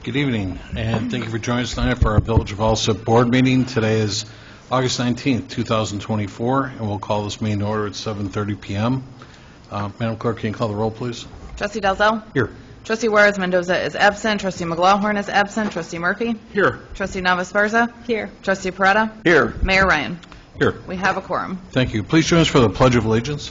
Good evening, and thank you for joining us tonight for our Village of Alsip board meeting. Today is August 19th, 2024, and we'll call this meeting to order at 7:30 p.m. Madam Clerk, can you call the roll, please? Trustee Dalzell? Here. Trustee Juarez Mendoza is absent. Trustee McLaughlin is absent. Trustee Murphy? Here. Trustee Navas Barza? Here. Trustee Parada? Here. Mayor Ryan? Here. We have a quorum. Thank you. Please join us for the Pledge of Allegiance.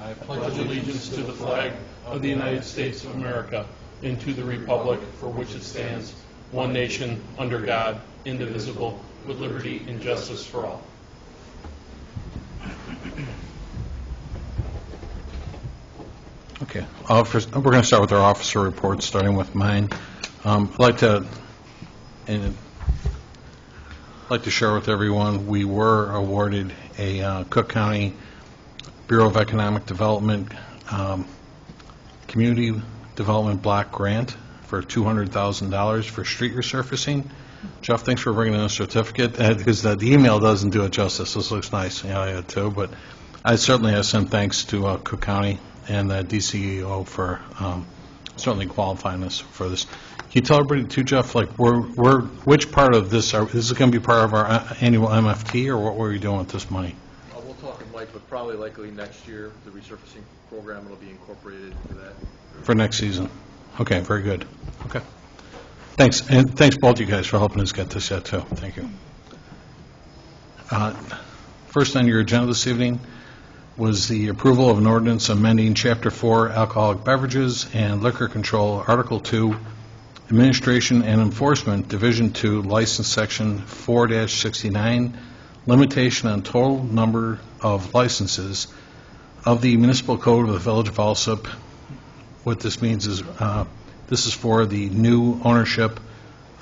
I pledge allegiance to the flag of the United States of America and to the republic for which it stands, one nation, under God, indivisible, with liberty and justice for all. Okay. We're going to start with our officer reports, starting with mine. I'd like to share with everyone we were awarded a Cook County Bureau of Economic Development Community Development Block Grant for $200,000 for street resurfacing. Jeff, thanks for bringing in a certificate, because the email doesn't do it justice. This looks nice. Yeah, I had too, but I certainly have sent thanks to Cook County and the DCEO for certainly qualifying us for this. Can you tell everybody too, Jeff, like which part of this, is it going to be part of our annual MFT, or what were we doing with this money? We'll talk with Mike, but probably likely next year, the resurfacing program will be incorporated into that. For next season. Okay, very good. Okay. Thanks, and thanks both you guys for helping us get this yet too. Thank you. First on your agenda this evening was the approval of an ordinance amending Chapter 4 Alcoholic Beverages and Liquor Control, Article 2, Administration and Enforcement, Division 2, License Section 4-69, Limitation on Total Number of Licenses of the Municipal Code of the Village of Alsip. What this means is this is for the new ownership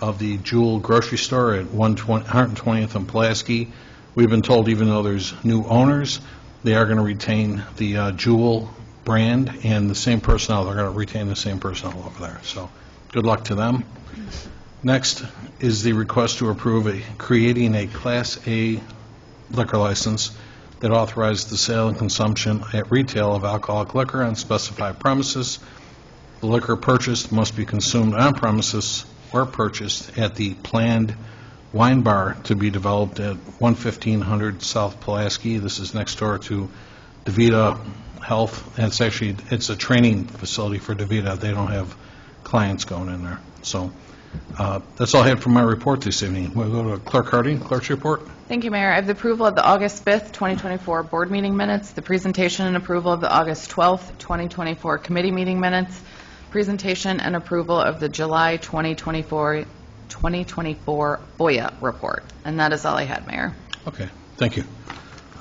of the Jewel grocery store at 120th and Pulaski. We've been told even though there's new owners, they are going to retain the Jewel brand and the same personnel. They're going to retain the same personnel over there. So good luck to them. Next is the request to approve creating a Class A liquor license that authorizes the sale and consumption at retail of alcoholic liquor on specified premises. The liquor purchased must be consumed on premises or purchased at the planned wine bar to be developed at 1500 South Pulaski. This is next door to DeVita Health, and it's a training facility for DeVita. They don't have clients going in there. So that's all I had for my report this evening. We'll go to Clerk Harding, Clerk's report. Thank you, Mayor. I have the approval of the August 5th, 2024 board meeting minutes, the presentation and approval of the August 12th, 2024 committee meeting minutes, presentation and approval of the July 2024 FOIA report. And that is all I had, Mayor. Okay, thank you.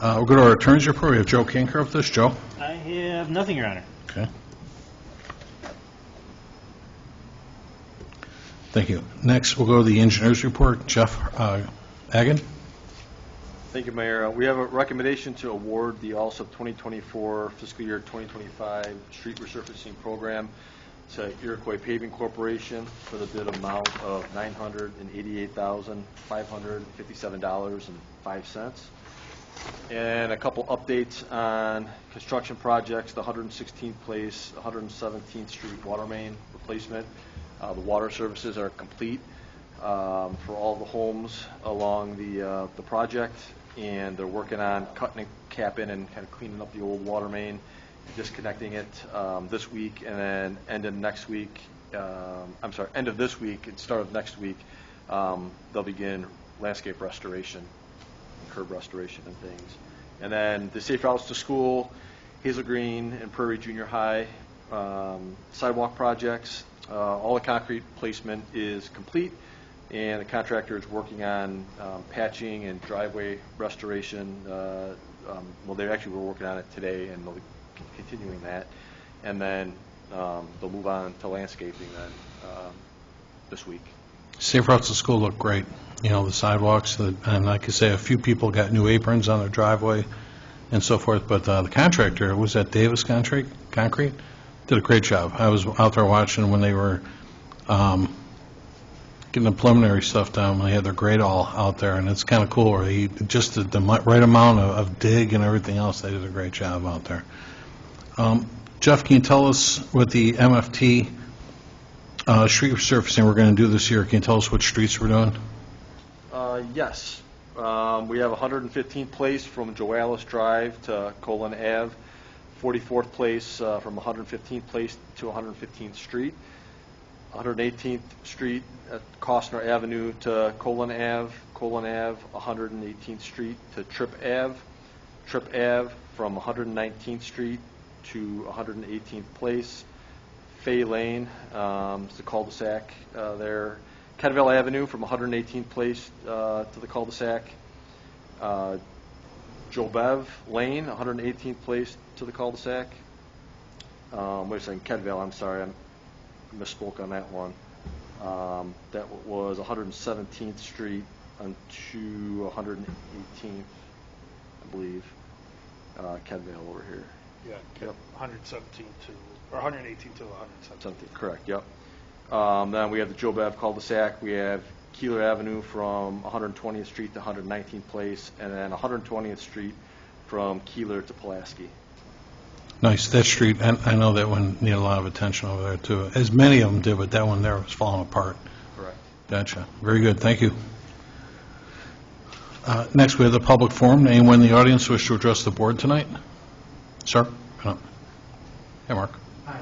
We'll go to our attorney's report. We have Joe Kanker with this. Joe? I have nothing, Your Honor. Okay. Thank you. Next, we'll go to the engineer's report. Jeff Agan? Thank you, Mayor. We have a recommendation to award the Alsip 2024 fiscal year 2025 street resurfacing program to Iroquois Paving Corporation for the bid amount of $988,557.05. And a couple updates on construction projects: the 116th Place, 117th Street water main replacement. The water services are complete for all the homes along the project, and they're working on cutting and capping and kind of cleaning up the old water main, disconnecting it this week, and then end of this week and start of next week, they'll begin landscape restoration, curb restoration and things. And then the safe routes to school, Hazel Green and Prairie Junior High sidewalk projects, all the concrete placement is complete, and the contractor is working on patching and driveway restoration. Well, they actually were working on it today, and they'll be continuing that, and then they'll move on to landscaping then this week. Safe routes to school look great. You know, the sidewalks, and like I say, a few people got new aprons on their driveway and so forth, but the contractor, was that Davis Concrete, did a great job. I was out there watching when they were getting the preliminary stuff done. They had their grade all out there, and it's kind of cool. Where he just did the right amount of dig and everything else. They did a great job out there. Jeff, can you tell us with the MFT Street resurfacing we're going to do this year. Can you tell us which streets we're doing? Yes. We have 115th Place from Joalis Drive to Colon Ave, 44th Place from 115th Place to 115th Street, 118th Street at Costner Avenue to Colon Ave, 118th Street to Tripp Ave from 119th Street to 118th Place, Fay Lane, it's the cul-de-sac there, Kedville Avenue from 118th Place to the cul-de-sac, Joe Bev Lane, 118th Place to the cul-de-sac. Wait a second, Kedville, I'm sorry, I misspoke on that one. That was 117th Street to 118th, I believe. Kedville over here. Yeah, Yep. 117 to, or 118 to 117. Something, correct, yep. Then we have the Joe Bev cul-de-sac. We have Keeler Avenue from 120th Street to 119th Place, and then 120th Street from Keeler to Pulaski. Nice. That street, I know that one needed a lot of attention over there, too. As many of them did, but that one there was falling apart. Correct. Gotcha. Very good. Thank you. Next, we have the public forum. Anyone in the audience wish to address the board tonight? Sir? Come on. Hey, Mark. Hi,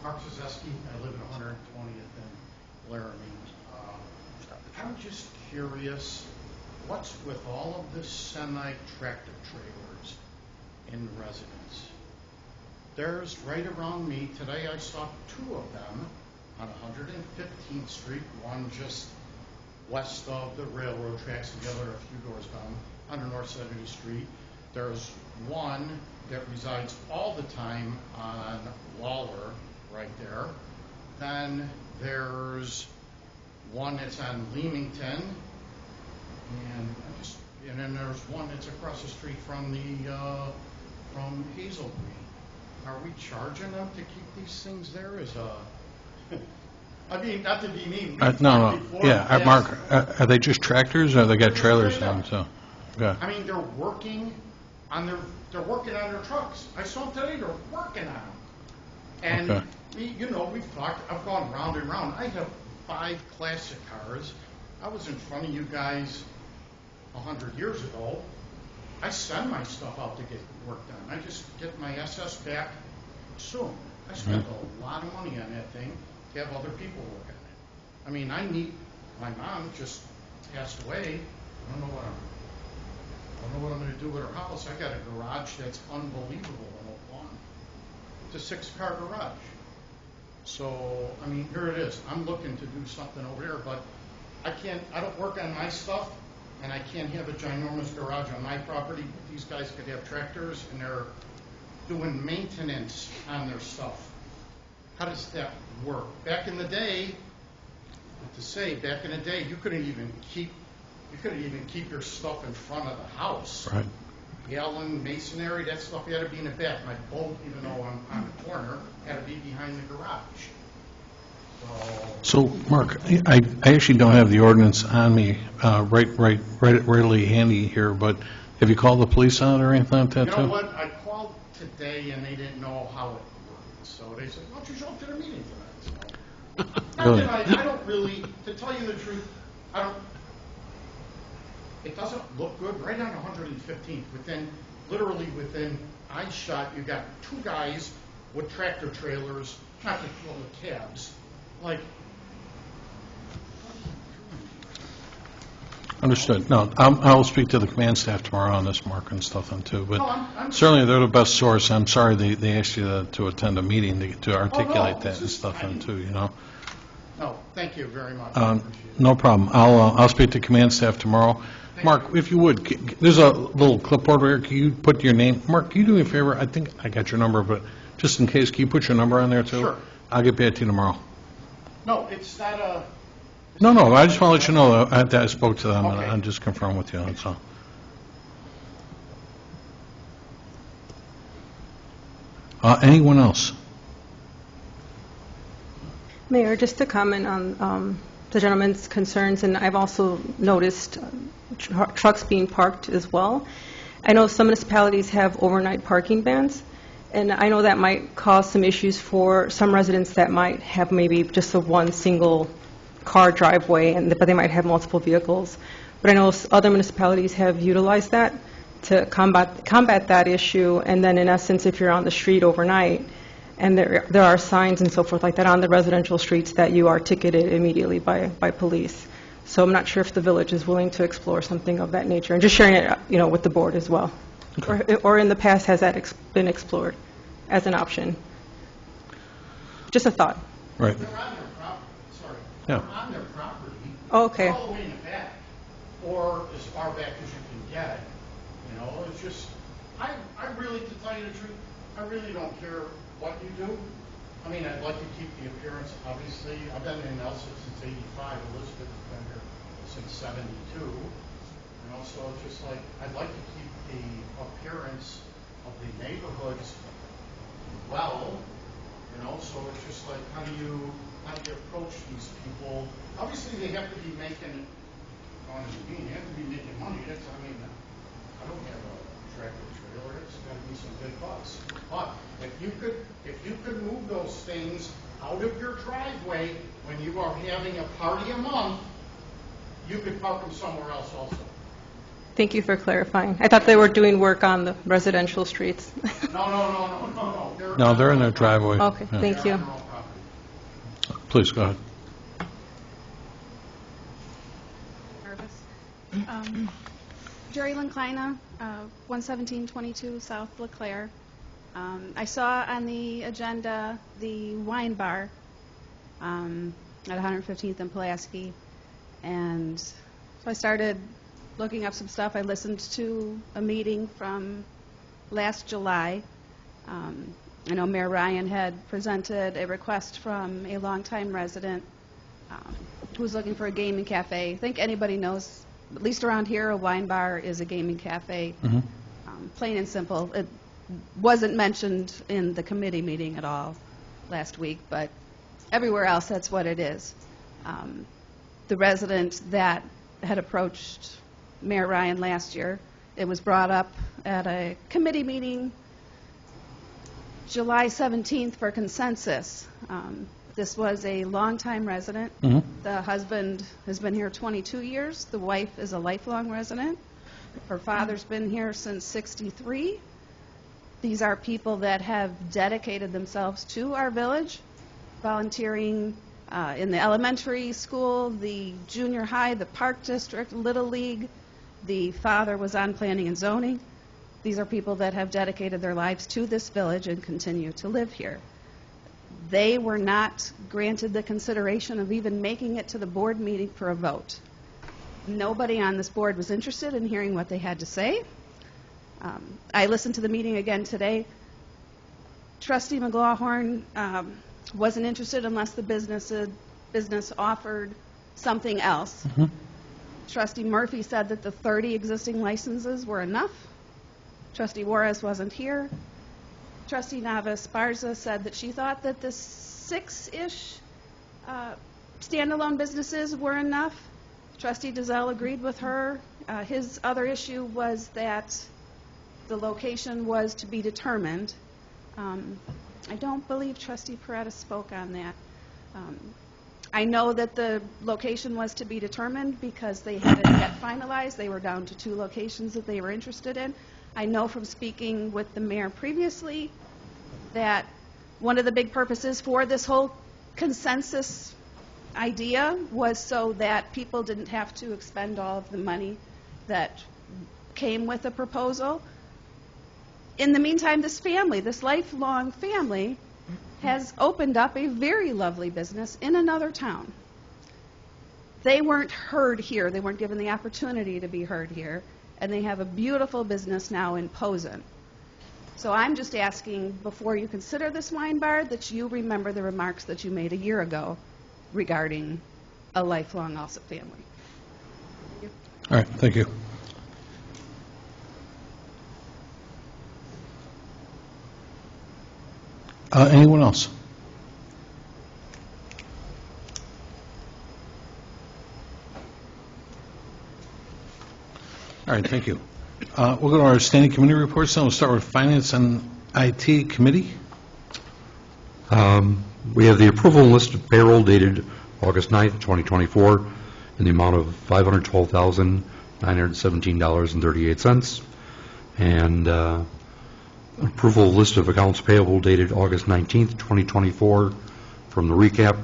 Mark Zazeski. I live at 120th and Laramie. I'm just curious, what's with all of this semi-tractor trailers in residence? There's right around me, today I saw two of them on 115th Street, one just west of the railroad tracks, the other a few doors down on North 70th Street. There's one that resides all the time on Waller, right there. Then there's one that's on Leamington, and then there's one that's across the street from from Hazel Green. Are we charging them to keep these things there? I mean, not to be mean. No. Yeah, Mark, are they just tractors, or they got trailers on them, too? Yeah. I mean, they're working on their trucks. I saw them today, they're working on them. And, Okay. we've talked, I've gone round and round. I have 5 classic cars. I was in front of you guys 100 years ago. I send my stuff out to get work done. I just get my SS back soon. I spent a lot of money on that thing to have other people work on it. I mean, my mom just passed away. I don't know what I'm going to do with her house. I got a garage that's unbelievable in Oak Lawn. It's a 6-car garage. So, I mean, here it is. I'm looking to do something over here, but I don't work on my stuff, and I can't have a ginormous garage on my property. These guys could have tractors, and they're doing maintenance on their stuff. How does that work? Back in the day, you couldn't even keep your stuff in front of the house. Right. Gallon, masonry, that stuff had to be in the back. My boat, even though I'm on the corner, had to be behind the garage. So, Mark, I actually don't have the ordinance on me readily handy here, but have you called the police on it or anything like that, too? You know what? I called today, and they didn't know how it worked. So they said, why don't you show up to the meeting tonight? So, Really? I don't really, to tell you the truth, it doesn't look good. Right on 115th, literally within eyeshot, you got 2 guys with tractor trailers, not to call the cabs, like. Understood. No, I'll speak to the command staff tomorrow on this, Mark, and stuff, and too. But No, I'm certainly they're the best source. I'm sorry they asked you to attend a meeting to articulate that this and is- stuff, I and mean- too, you know. No, thank you very much. I appreciate it. No problem. I'll speak to command staff tomorrow. Mark, if you would, there's a little clipboard here. Can you put your name? Mark, can you do me a favor? I think I got your number, but just in case, can you put your number on there, too? Sure. I'll get back to you tomorrow. No, it's not a. No, I just want to let you know that I spoke to them, and Okay. I'll just confirm with you, that's all. Anyone else? Mayor, just to comment on the gentleman's concerns, and I've also noticed trucks being parked as well. I know some municipalities have overnight parking bans, And I know that might cause some issues for some residents that might have maybe just a one single car driveway, but they might have multiple vehicles. But I know other municipalities have utilized that to combat that issue. And then in essence, if you're on the street overnight, and there are signs and so forth like that on the residential streets, that you are ticketed immediately by police. So I'm not sure if the village is willing to explore something of that nature, and just sharing it, with the board as well. Or in the past, has that been explored as an option? Just a thought. Right. They're on their property, sorry. Yeah. They're on their property. Oh, okay. All the way in the back, or as far back as you can get. It's just, I really, to tell you the truth, I really don't care what you do. I mean, I'd like to keep the appearance, obviously. I've been in Alsip since '85. Elizabeth has been here since '72. So it's just like, I'd like to keep the appearance of the neighborhoods well, so it's just like, how do you approach these people? Obviously, they have to be making, they have to be making money. I don't have a tractor trailer. It's got to be some big bucks. But if you could move those things out of your driveway when you are having a party a month, you could park them somewhere else also. Thank you for clarifying. I thought they were doing work on the residential streets. No. No, they're in their driveway. Okay, Yeah. thank you. They're on their own property. Please, go ahead. Jerry Linkleina, 11722 South LeClaire. I saw on the agenda the wine bar at 115th and Pulaski, and so I started looking up some stuff. I listened to a meeting from last July. I know Mayor Ryan had presented a request from a longtime resident who was looking for a gaming cafe. I think anybody knows, at least around here, a wine bar is a gaming cafe. Mm-hmm. Plain and simple. It wasn't mentioned in the committee meeting at all last week, but everywhere else that's what it is. The resident that had approached Mayor Ryan last year, it was brought up at a committee meeting July 17th for consensus. This was a longtime resident. Mm-hmm. The husband has been here 22 years. The wife is a lifelong resident. Her father's been here since '63. These are people that have dedicated themselves to our village, volunteering in the elementary school, the junior high, the park district, Little League. The father was on planning and zoning. These are people that have dedicated their lives to this village and continue to live here. They were not granted the consideration of even making it to the board meeting for a vote. Nobody on this board was interested in hearing what they had to say. I listened to the meeting again today. Trustee McLaughlin wasn't interested unless the business offered something else. Mm-hmm. Trustee Murphy said that the 30 existing licenses were enough. Trustee Juarez wasn't here. Trustee Navas-Barza said that she thought that the 6-ish standalone businesses were enough. Trustee Dizelle agreed with her. His other issue was that the location was to be determined. I don't believe Trustee Peretta spoke on that. I know that the location was to be determined because they hadn't yet finalized. They were down to 2 locations that they were interested in. I know from speaking with the mayor previously that one of the big purposes for this whole consensus idea was so that people didn't have to expend all of the money that came with the proposal. In the meantime, this family, this lifelong family, has opened up a very lovely business in another town. They weren't heard here. They weren't given the opportunity to be heard here. And they have a beautiful business now in Posen. So I'm just asking, before you consider this wine bar, that you remember the remarks that you made a year ago regarding a lifelong Alsip family. Thank you. All right, thank you. Anyone else? All right, thank you. We'll go to our standing committee reports. Then we'll start with Finance and IT Committee. We have the approval and list of payroll dated August 9th, 2024, in the amount of $512,917.38, and approval list of accounts payable dated August 19th, 2024, from the recap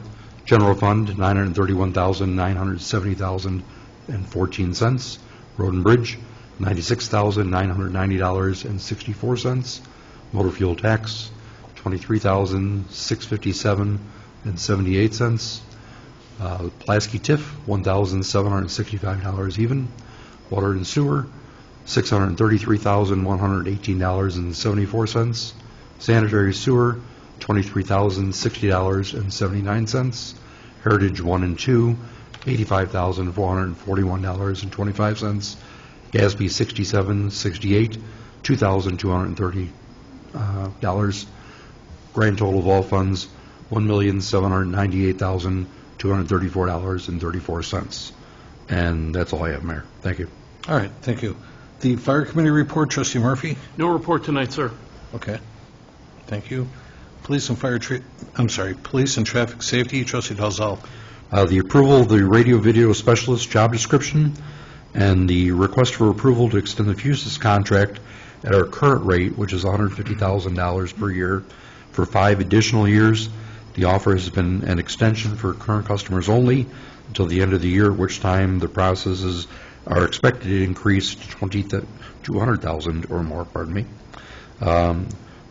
general fund, $931,970.14, road and bridge, $96,990.64, motor fuel tax, $23,657.78, Pulaski TIF, $1,765 even, water and sewer, $633,118.74, sanitary sewer, $23,060.79, Heritage 1 and 2, $85,441.25, GASB 6768, $2,230, grand total of all funds, $1,798,234.34. And that's all I have, Mayor. Thank you. All right, thank you. The Fire Committee report, Trustee Murphy. No report tonight, sir. Okay, thank you. Police and Traffic Safety, Trustee Dalzell. The approval of the radio video specialist job description and the request for approval to extend the FUSIS contract at our current rate, which is $150,000 per year, for 5 additional years. The offer has been an extension for current customers only until the end of the year, at which time the processes are expected to increase to $200,000 or more. Pardon me.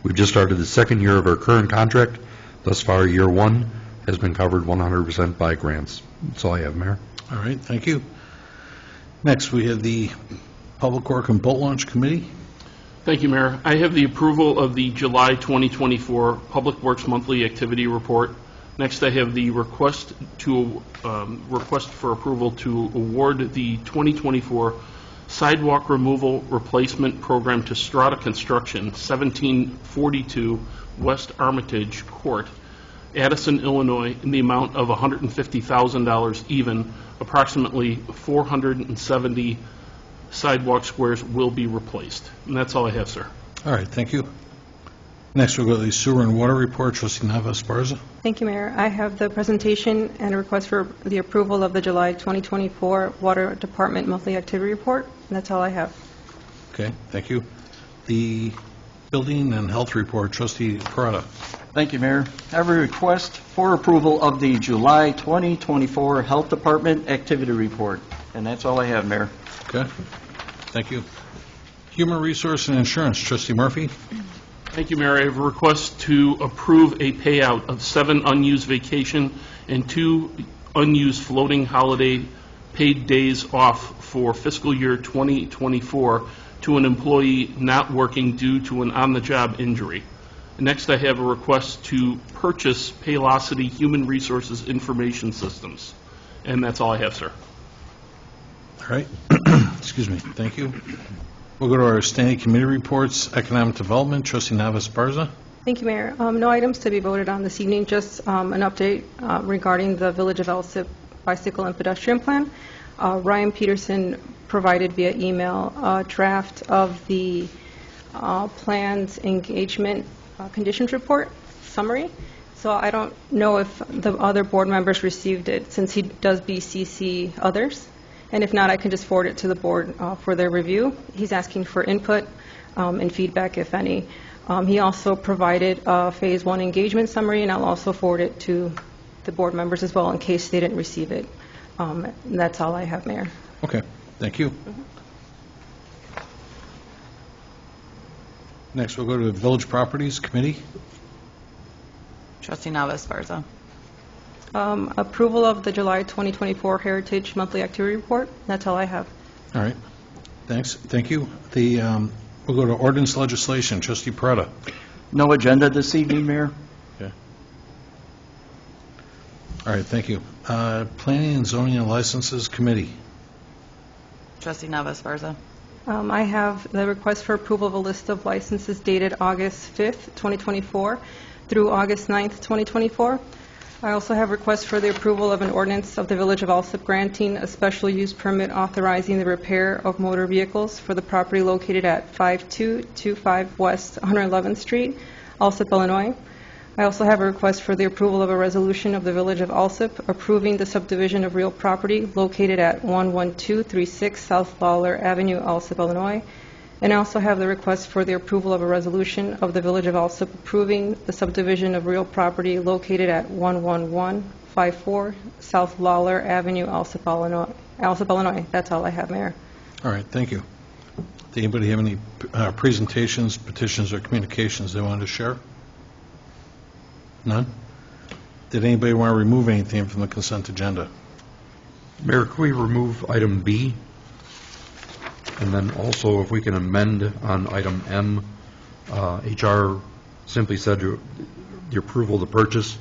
We've just started the second year of our current contract. Thus far, year 1 has been covered 100% by grants. That's all I have, Mayor. All right, thank you. Next, we have the Public Work and Boat Launch Committee. Thank you, Mayor. I have the approval of the July 2024 Public Works Monthly Activity Report. Next, I have the request for approval to award the 2024 Sidewalk Removal Replacement Program to Strata Construction, 1742 West Armitage Court, Addison, Illinois, in the amount of $150,000 even. Approximately 470 sidewalk squares will be replaced. And that's all I have, sir. All right, thank you. Next, we'll go to the Sewer and Water Report. Trustee Nava-Esparza. Thank you, Mayor. I have the presentation and a request for the approval of the July 2024 Water Department Monthly Activity Report. And that's all I have. Okay, thank you. The Building and Health Report. Trustee Parada. Thank you, Mayor. I have a request for approval of the July 2024 Health Department Activity Report. And that's all I have, Mayor. Okay, thank you. Human Resource and Insurance. Trustee Murphy. Thank you, Mayor. I have a request to approve a payout of 7 unused vacation and 2 unused floating holiday paid days off for fiscal year 2024 to an employee not working due to an on-the-job injury. Next, I have a request to purchase Paylocity Human Resources Information Systems. And that's all I have, sir. All right. Excuse me. Thank you. We'll go to our standing committee reports. Economic Development. Trustee Nava-Esparza. Thank you, Mayor. No items to be voted on this evening, just an update regarding the Village of Alsip Bicycle and Pedestrian Plan. Ryan Peterson provided via email a draft of the plan's engagement conditions report summary. So I don't know if the other board members received it, since he does BCC others. And if not, I can just forward it to the board for their review. He's asking for input and feedback, if any. He also provided a Phase 1 engagement summary, and I'll also forward it to the board members as well in case they didn't receive it. And that's all I have, Mayor. Okay, thank you. Next, we'll go to the Village Properties Committee. Trustee Nava-Esparza. Approval of the July 2024 Heritage Monthly Activity Report. That's all I have. All right, thanks. Thank you. We'll go to Ordinance Legislation. Trustee Parada. No agenda this evening, Mayor. Okay. All right, thank you. Planning and Zoning and Licenses Committee. Trustee Nava-Esparza. I have the request for approval of a list of licenses dated August 5th, 2024 through August 9th, 2024. I also have requests for the approval of an ordinance of the Village of Alsip granting a special use permit authorizing the repair of motor vehicles for the property located at 5225 West 111th Street, Alsip, Illinois. I also have a request for the approval of a resolution of the Village of Alsip approving the subdivision of real property located at 11236 South Lawler Avenue, Alsip, Illinois. And I also have the request for the approval of a resolution of the Village of Alsip approving the subdivision of real property located at 11154 South Lawler Avenue, Alsip, Illinois. Alsip, Illinois. That's all I have, Mayor. All right, thank you. Did anybody have any presentations, petitions, or communications they wanted to share? None? Did anybody want to remove anything from the consent agenda? Mayor, can we remove item B? And then also, if we can amend on item M, HR simply said the approval of the purchase,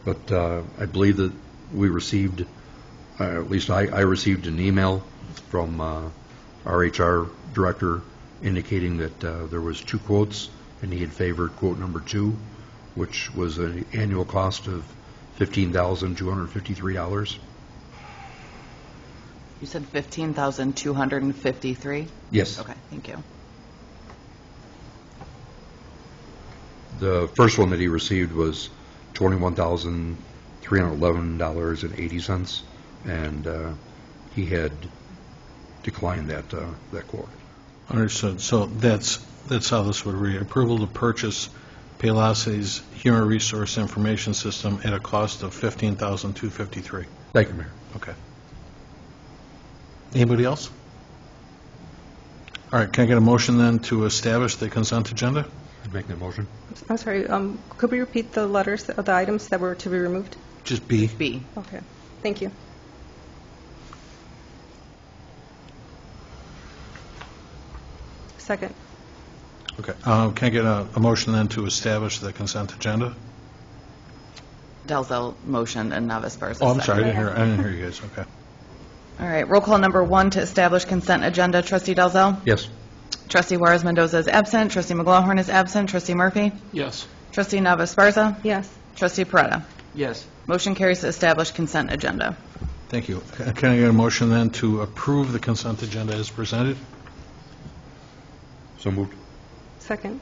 but I believe that we received, at least I received an email from our HR director indicating that there was 2 quotes, and he had favored quote number 2, which was an annual cost of $15,253. You said 15,253? Yes. Okay, thank you. The first one that he received was $21,311.80, and he had declined that quote. Understood. So that's how this would read. Approval to purchase Paylocity's Human Resource Information System at a cost of $15,253. Thank you, Mayor. Okay. Anybody else? All right, can I get a motion then to establish the consent agenda? I'd make that motion. I'm sorry, could we repeat the letters of the items that were to be removed? Just B. B. Okay, thank you. Second. Okay. Can I get a motion then to establish the consent agenda? Dalzell motion and Navis Barza. Oh, I'm sorry, second. I didn't hear you guys. Okay. All right, roll call number 1 to establish consent agenda. Trustee Dalzell? Yes. Trustee Juarez Mendoza is absent. Trustee McLaughlin is absent. Trustee Murphy? Yes. Trustee Navis Barza? Yes. Trustee Peretta? Yes. Motion carries to establish consent agenda. Thank you. Can I get a motion then to approve the consent agenda as presented? So moved. Second.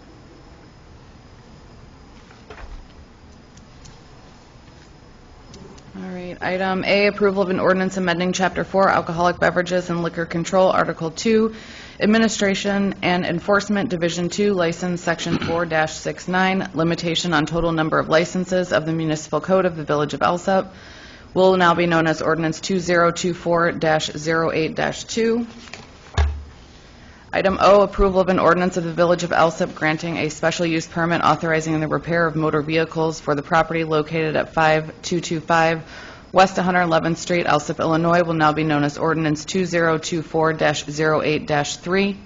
All right, item A, approval of an ordinance amending Chapter 4, Alcoholic Beverages and Liquor Control, Article 2, Administration and Enforcement, Division 2, License, Section 4-69, limitation on total number of licenses of the Municipal Code of the Village of Alsip, will now be known as Ordinance 2024-08-2. Item O, approval of an ordinance of the Village of Alsip granting a special use permit authorizing the repair of motor vehicles for the property located at 5225 West 111th Street, Alsip, Illinois, will now be known as Ordinance 2024-08-3.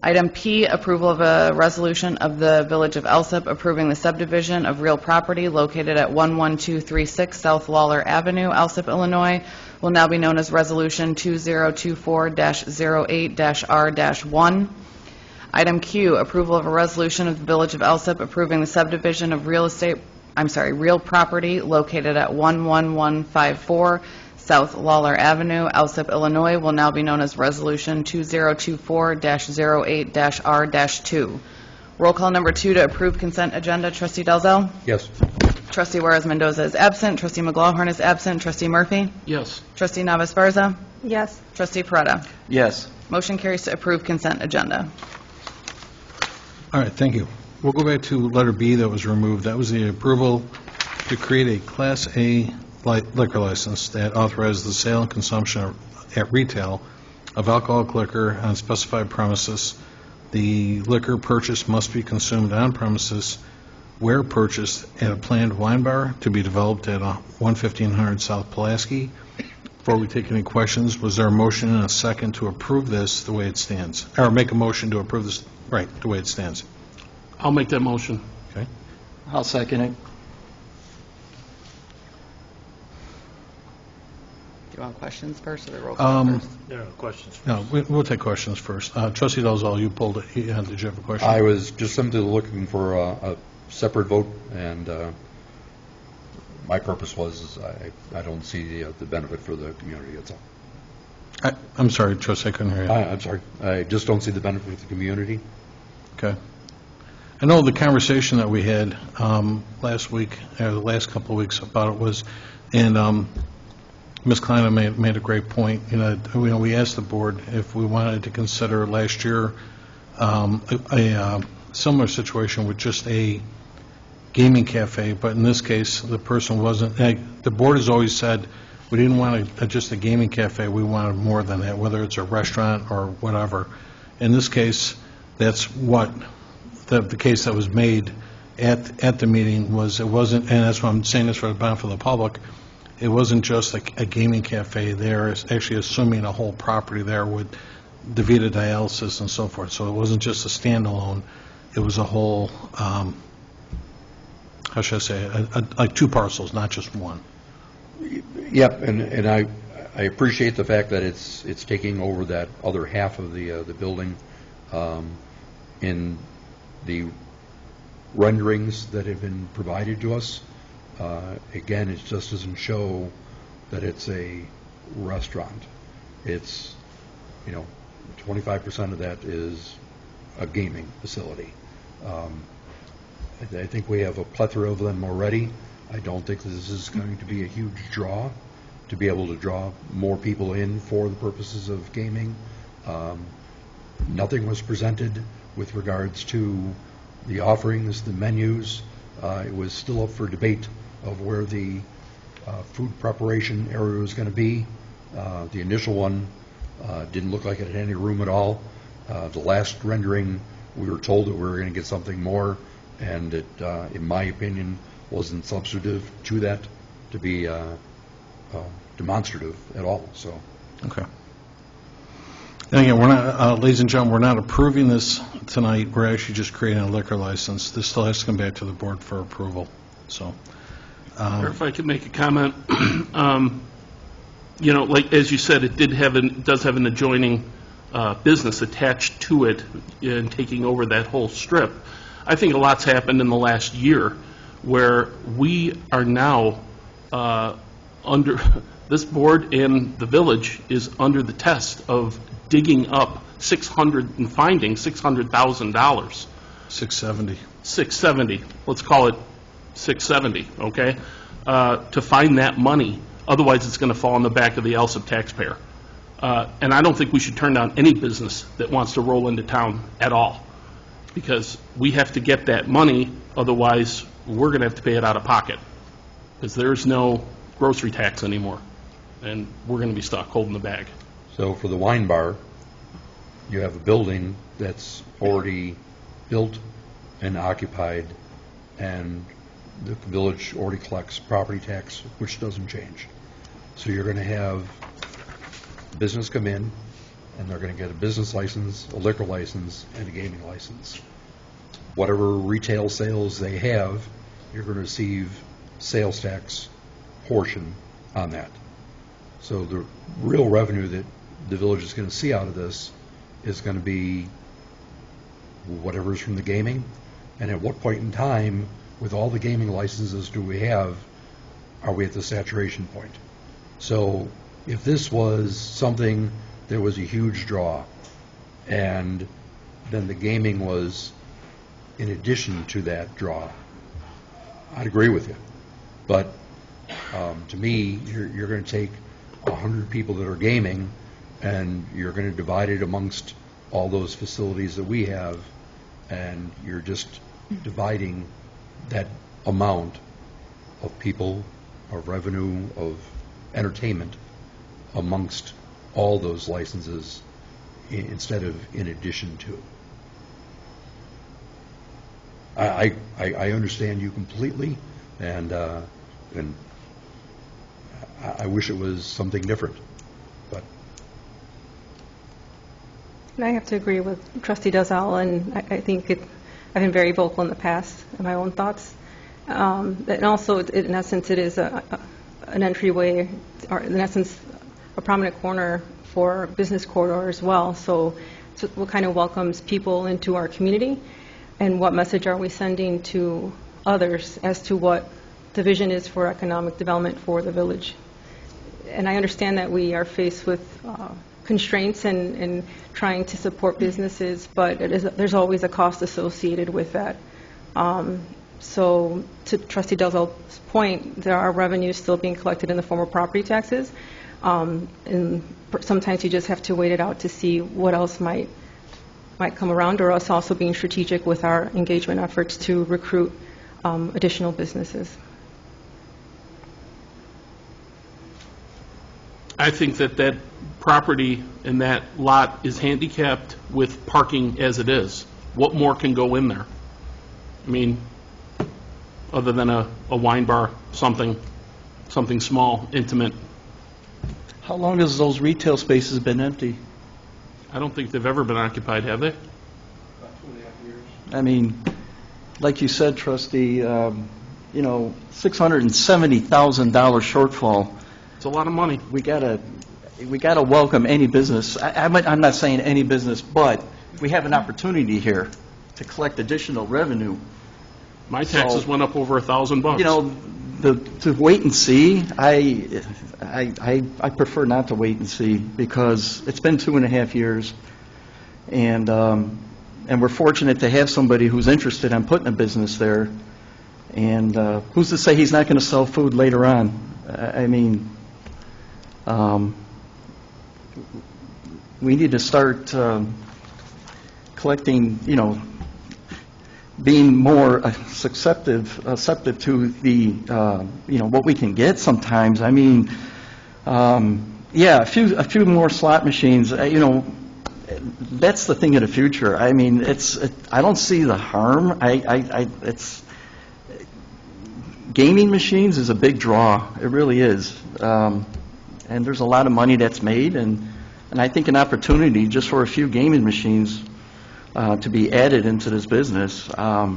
Item P, approval of a resolution of the Village of Alsip approving the subdivision of real property located at 11236 South Lawler Avenue, Alsip, Illinois, will now be known as Resolution 2024-08-R-1. Item Q, approval of a resolution of the Village of Alsip approving the subdivision of real property located at 11154 South Lawler Avenue, Alsip, Illinois, will now be known as Resolution 2024-08-R-2. Roll call number 2 to approve consent agenda. Trustee Dalzell? Yes. Trustee Juarez Mendoza is absent. Trustee McLaughlin is absent. Trustee Murphy? Yes. Trustee Navis Barza? Yes. Trustee Peretta? Yes. Motion carries to approve consent agenda. All right, thank you. We'll go back to letter B that was removed. That was the approval to create a Class A liquor license that authorizes the sale and consumption at retail of alcoholic liquor on specified premises. The liquor purchased must be consumed on premises where purchased at a planned wine bar to be developed at 1500 South Pulaski. Before we take any questions, was there a motion and a second to approve this the way it stands? Or make a motion to approve this, right, the way it stands? I'll make that motion. Okay. I'll second it. Do you want questions first or the roll call first? There are no questions. No, we'll take questions first. Trustee Dalzell, you pulled it. Yeah, did you have a question? I was just simply looking for a separate vote, and my purpose was, I don't see the benefit for the community, that's all. I'm sorry, Trustee, I couldn't hear you. I'm sorry, I just don't see the benefit for the community. Okay. I know the conversation that we had last week, the last couple of weeks about it was, and Ms. Klein made a great point. We asked the board if we wanted to consider last year a similar situation with just a gaming cafe, but in this case, the person wasn't. The board has always said we didn't want just a gaming cafe. We wanted more than that, whether it's a restaurant or whatever. In this case, that's what the case that was made at the meeting was. It wasn't, and that's why I'm saying this for the benefit of the public. It wasn't just a gaming cafe there. It's actually assuming a whole property there with DeVita dialysis and so forth. So it wasn't just a standalone. It was a whole, how should I say, like two parcels, not just one. Yep, and I appreciate the fact that it's taking over that other half of the building. In the renderings that have been provided to us, again, it just doesn't show that it's a restaurant. It's, 25% of that is a gaming facility. I think we have a plethora of them already. I don't think this is going to be a huge draw to be able to draw more people in for the purposes of gaming. Nothing was presented with regards to the offerings, the menus. It was still up for debate of where the food preparation area was going to be. The initial one didn't look like it had any room at all. The last rendering, we were told that we were going to get something more, and it, in my opinion, wasn't substantive to that to be demonstrative at all. So. Okay. And again, we're not, ladies and gentlemen, we're not approving this tonight. We're actually just creating a liquor license. This still has to come back to the board for approval. So, Or if I could make a comment, like as you said, it does have an adjoining business attached to it and taking over that whole strip. I think a lot's happened in the last year where we are now under this board and the village is under the test of digging up and finding $600,000. 670. 670. Let's call it 670. Okay, to find that money. Otherwise, it's going to fall on the back of the Alsip taxpayer. And I don't think we should turn down any business that wants to roll into town at all, because we have to get that money. Otherwise, we're going to have to pay it out of pocket, because there's no grocery tax anymore, and we're going to be stuck holding the bag. So for the wine bar, you have a building that's already built and occupied, and the village already collects property tax, which doesn't change. So you're going to have business come in, and they're going to get a business license, a liquor license, and a gaming license. Whatever retail sales they have, you're going to receive sales tax portion on that. So the real revenue that the village is going to see out of this is going to be whatever's from the gaming. And at what point in time, with all the gaming licenses do we have, are we at the saturation point? So if this was something that was a huge draw, and then the gaming was in addition to that draw, I'd agree with you. But to me, you're going to take 100 people that are gaming, and you're going to divide it amongst all those facilities that we have, and you're just dividing that amount of people, of revenue, of entertainment amongst all those licenses instead of in addition to. I understand you completely, and I wish it was something different, but. And I have to agree with Trustee Dozal, and I think I've been very vocal in the past in my own thoughts. And also, in essence, it is an entryway, or in essence, a prominent corner for business corridor as well. So what kind of welcomes people into our community, and what message are we sending to others as to what the vision is for economic development for the village. And I understand that we are faced with constraints and trying to support businesses, but there's always a cost associated with that. So to Trustee Delzell's point, there are revenues still being collected in the form of property taxes, and sometimes you just have to wait it out to see what else might come around, or us also being strategic with our engagement efforts to recruit additional businesses. I think that property and that lot is handicapped with parking as it is. What more can go in there? I mean, other than a wine bar, something small, intimate. How long has those retail spaces been empty? I don't think they've ever been occupied, have they? I mean, like you said, Trustee, $670,000 shortfall. It's a lot of money. We gotta welcome any business. I'm not saying any business, but we have an opportunity here to collect additional revenue. My taxes went up over $1,000. You know, to wait and see, I prefer not to wait and see, because it's been 2.5 years, and we're fortunate to have somebody who's interested in putting a business there, and who's to say he's not going to sell food later on? I mean, we need to start collecting, being more receptive to the, what we can get sometimes. I mean, yeah, a few more slot machines, that's the thing of the future. I mean, I don't see the harm. Gaming machines is a big draw. It really is. And there's a lot of money that's made, and I think an opportunity just for a few gaming machines to be added into this business. I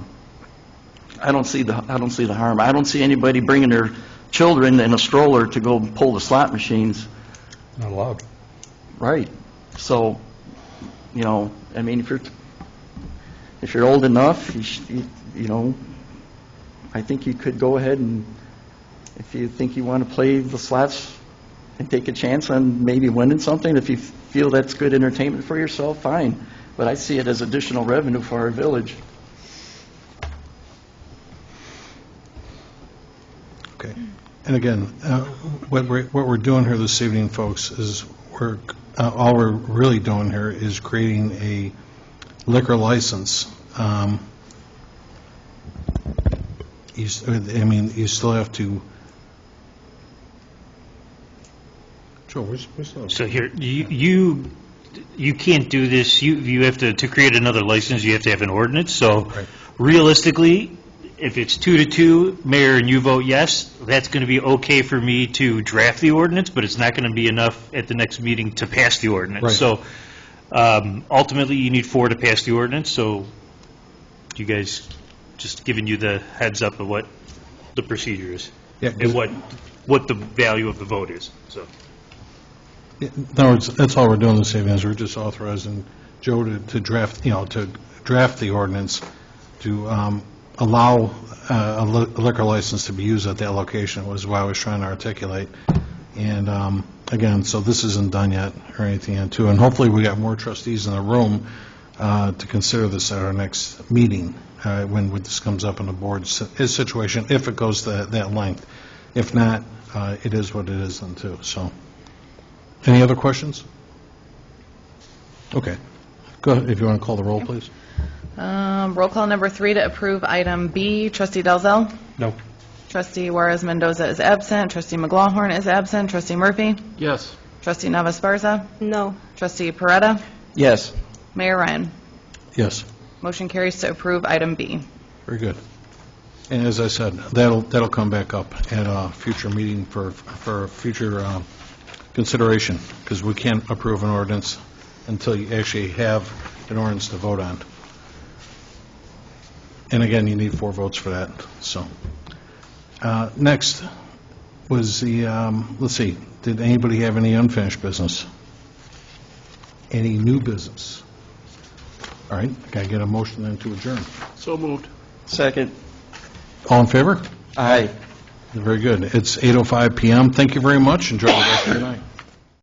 don't see the harm. I don't see anybody bringing their children in a stroller to go pull the slot machines. Not allowed. Right. So, I mean, if you're old enough, I think you could go ahead, and if you think you want to play the slots and take a chance on maybe winning something, if you feel that's good entertainment for yourself, fine. But I see it as additional revenue for our village. Okay. And again, what we're doing here this evening, folks, is all we're really doing here is creating a liquor license. You still have to. Joe, where's those? So here, you can't do this. You have to create another license, you have to have an ordinance. So Right. realistically, if it's 2-2, Mayor, and you vote yes, that's going to be okay for me to draft the ordinance, but it's not going to be enough at the next meeting to pass the ordinance. Right. So ultimately, you need 4 to pass the ordinance. So you guys, just giving you the heads up of what the procedure is, Yeah, and what the value of the vote is. So. In other words, that's all we're doing this evening, is we're just authorizing Joe to draft, to draft the ordinance to allow a liquor license to be used at that location, was what I was trying to articulate. And again, so this isn't done yet or anything yet, too. And hopefully we got more trustees in the room to consider this at our next meeting when this comes up in the board's situation, if it goes to that length. If not, it is what it is then, too. So. Any other questions? Okay. Go ahead, if you want to call the roll, please. Roll call number 3 to approve item B. Trustee Delzell? No. Trustee Juarez Mendoza is absent. Trustee McLaughlin is absent. Trustee Murphy? Yes. Trustee Nava Sparza? No. Trustee Peretta? Yes. Mayor Ryan? Yes. Motion carries to approve item B. Very good. And as I said, that'll come back up at a future meeting for future consideration, because we can't approve an ordinance until you actually have an ordinance to vote on. And again, you need 4 votes for that. So next was the, let's see, did anybody have any unfinished business? Any new business? All right, can I get a motion then to adjourn? So moved. Second. All in favor? Aye. Very good. It's 8:05 PM. Thank you very much. Enjoy the rest of your night.